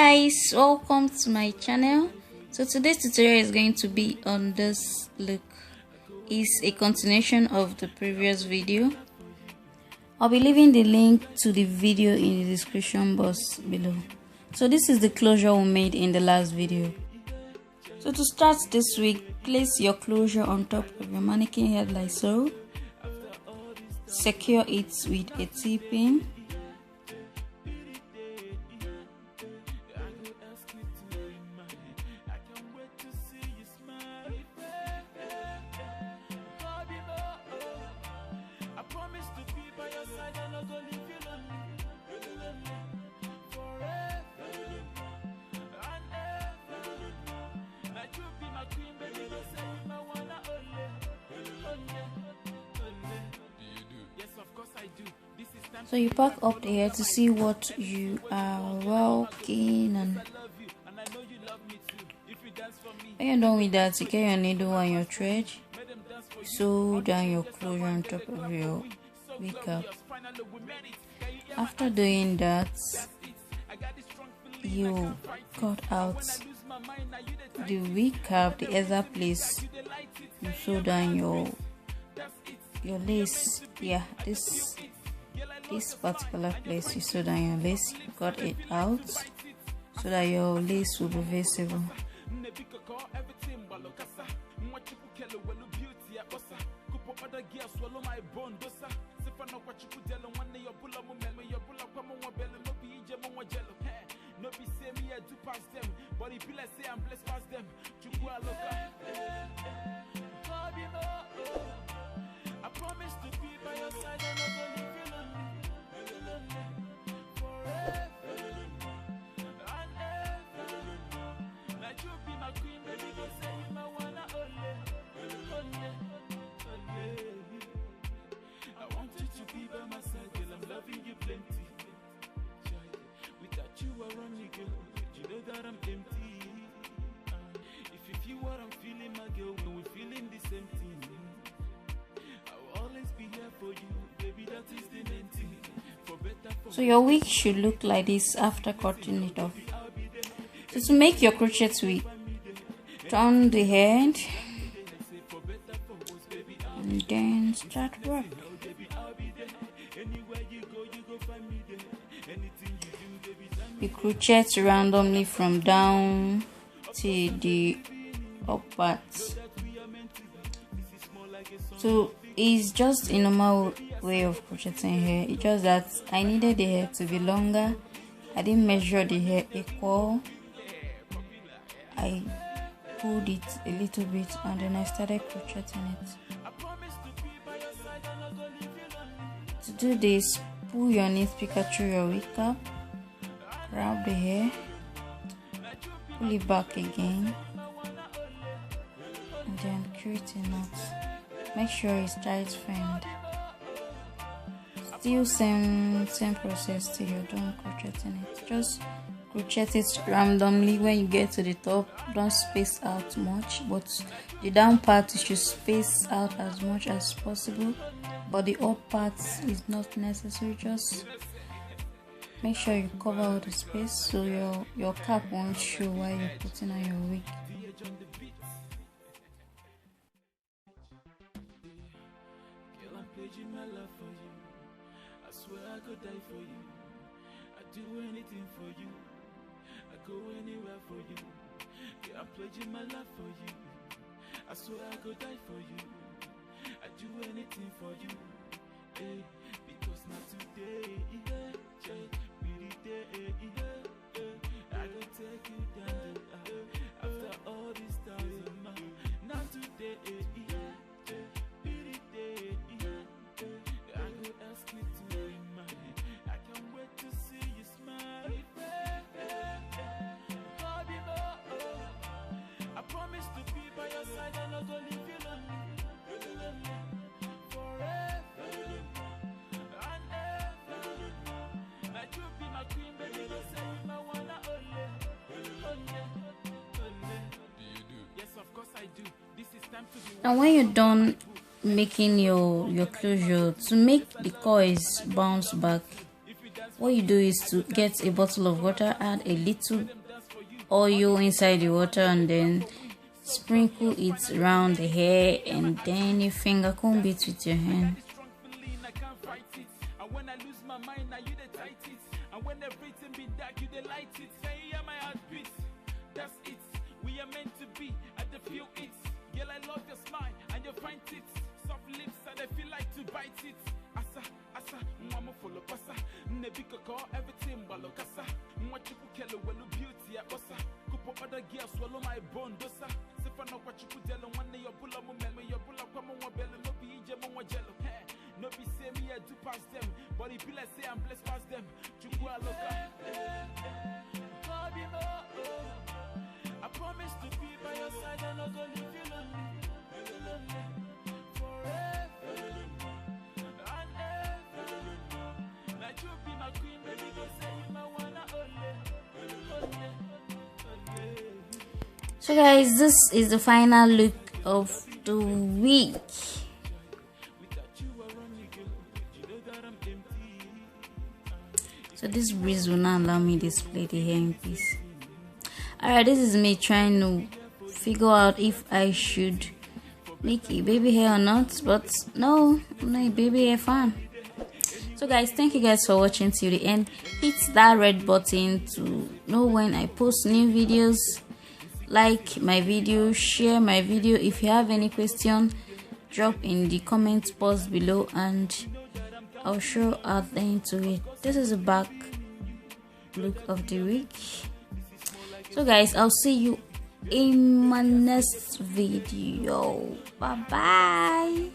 Guys, welcome to my channel. So today's tutorial is going to be on this look. It's a continuation of the previous video. I'll be leaving the link to the video in the description box below. So this is the closure we made in the last video. So to start this wig, place your closure on top of your mannequin head like so. Secure it with a T-pin. So you pack up the hair to see what you are working on. When you're done with that, you get your needle and your thread. Sew down your closure on top of your wig cap. After doing that, you cut out the wig cap, the other place. You sew down your lace. Yeah, this particular place you sew down your lace. You cut it out so that your lace will be visible. So your wig should look like this after cutting it off. So to make your crochet wig, turn the head and then start work. You crochet randomly from down to the up part. So it's just a normal way of crocheting hair. It's just that I needed the hair to be longer. I didn't measure the hair equal. I pulled it a little bit and then I started crocheting it. To do this, pull your knit picker through your wig cap, grab the hair, pull it back again, and then create a knot. Make sure it's tight framed. Still same process till you're done crocheting it. Just crochet it randomly. When you get to the top, don't space out much, but the down part you should space out as much as possible, but the up part is not necessary. Just make sure you cover all the space so your cap won't show while you're putting on your wig. I swear I could die for you. I do anything for you. I go anywhere for you. Yeah, I'm pledging my life for you. I swear I could die for you. I do anything for you. Hey, because not today, yeah, I go take you down the after all this time. Not today, And when you're done making your closure, to make the coils bounce back, what you do is to get a bottle of water, add a little oil inside the water, and then sprinkle it around the hair, and then you finger comb it with your hand. Everything balokasa, mwachiku kelo welu beauty ya bossa. Kupo other girls swallow my bone dosa. Sifana wachiku delo one your bulla mo melo your bulla kwa mo bello no be ije mo jello. No be say me I do past them, but it be like say I'm blessed past them. Chuku aloka. I promise to be by your side and not gonna leave you lonely. So guys, this is the final look of the wig. So this breeze will not allow me to display the hair in peace. Alright, this is me trying to figure out if I should make a baby hair or not, but no, I'm not a baby hair fan. So guys, thank you guys for watching till the end. Hit that red button to know when I post new videos. Like my video, share my video. If you have any question, drop in the comment box below and I'll show out the into it. This is the back look of the wig. So guys, I'll see you in my next video. Bye bye.